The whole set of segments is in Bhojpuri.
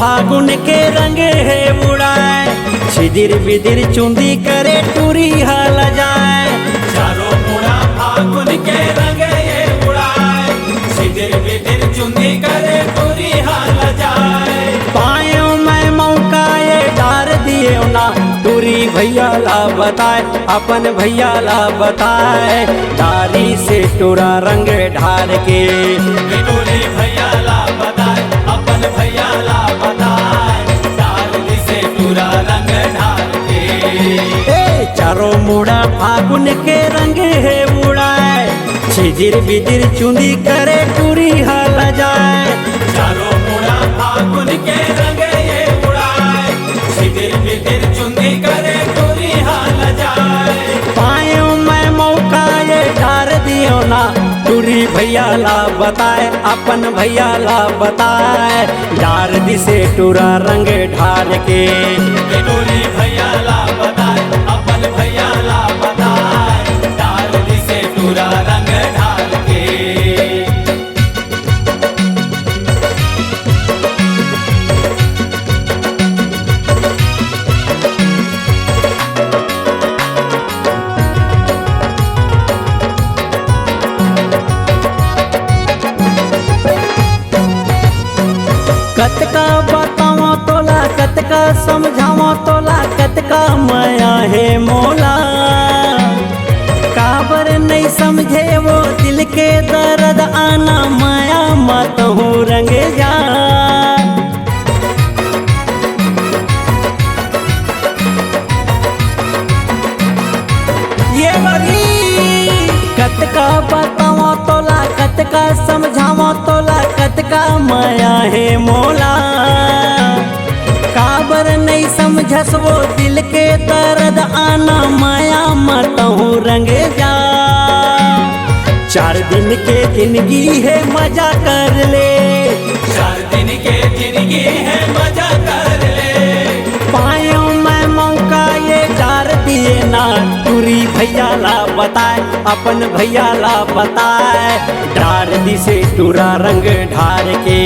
फागुन के रंगे है उड़ाए, छिदिर बिदिर चुंदी करे टूरी हल जाए। चारों मुड़ा फागुन के रंगे ये उड़ाए, छिदिर बिदिर चुंदी करे टूरी हल जाए। पायो मैं मौका ये डार दिए ना, टूरी भैया ला बताए, अपन भैया ला बताए। डारी से टूरा रंग ढार के, टूरी भैया ला बताए, अपन भैया ला बताए। डाली से टूरा रंग ढार के, चारों मुड़ा फागुन के रंगे है उड़ाए, छिदिर बिदिर चुंदी करे टूरी हल जाए। चारों मुड़ा फागुन के रंगे ये उड़ाए, छिदिर बिदिर चुंदी करे टूरी हल जाए। पायो मैं मौका ये ढार दियो ना, टूरी भैया ला बताए, अपन भैया ला बताए। डार दी से टूरा रंग ढार के, टूरी भैया ला बताए, अपन भैया ला बताए। डाली से टूरा रंग ढाल के, कतका बताओ तोला, कतका समझाओ तोला, कतका माया है मोला। काबर नहीं समझे वो दिल के दर्द, आना माया मत हूँ रंगे जा। ये बगी कतका बताओ तोला, कतका समझाओ तोला, कतका माया है मोला। काबर नहीं समझस वो दिल के दर्द, आना माया मत हूँ रंगे जा। 4 दिन के जिंदगी है मजा कर ले, 4 दिन के जिंदगी है मजा कर ले। पायो मैं मौका ये डार दिए ना, टूरी भैया ला बताए, अपन भैया ला बताए। डार दी से टूरा रंग ढार के,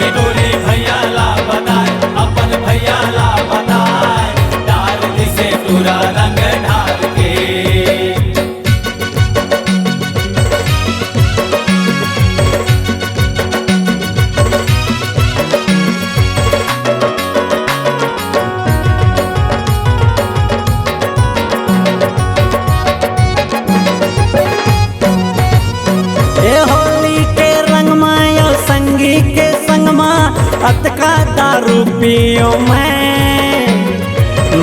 टूरी भैया ला बताए, अपन भैया ला बताए। डाली से टूरा रंग ढाल के, होली के रंग मायो संगी के संग मा, अतका दारू पियो मैं।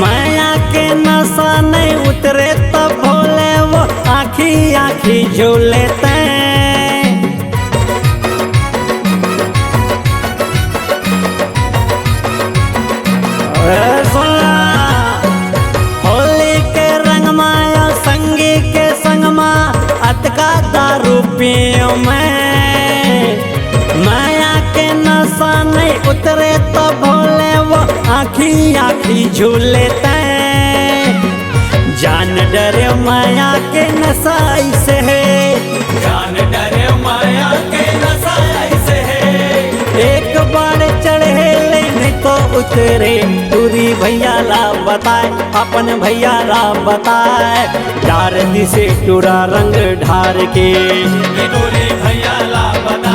माया के नशा नहीं उतरे तो भोले वो आखी आखी झूले होली के रंग माया संगी के संग मा, अतका दारू पियो मैं। माया के नशा नहीं उतरे तो भोले वो आखी आखी झूले जान डरे माया के नशा से है, जान डरे माया के नशा से है। एक बार चढ़े ले नहीं तो उतरे, टूरी भैया ला बताए, अपन भैया ला बताए। डार दी से टूरा रंग ढार के, टूरी भैया ला बताए।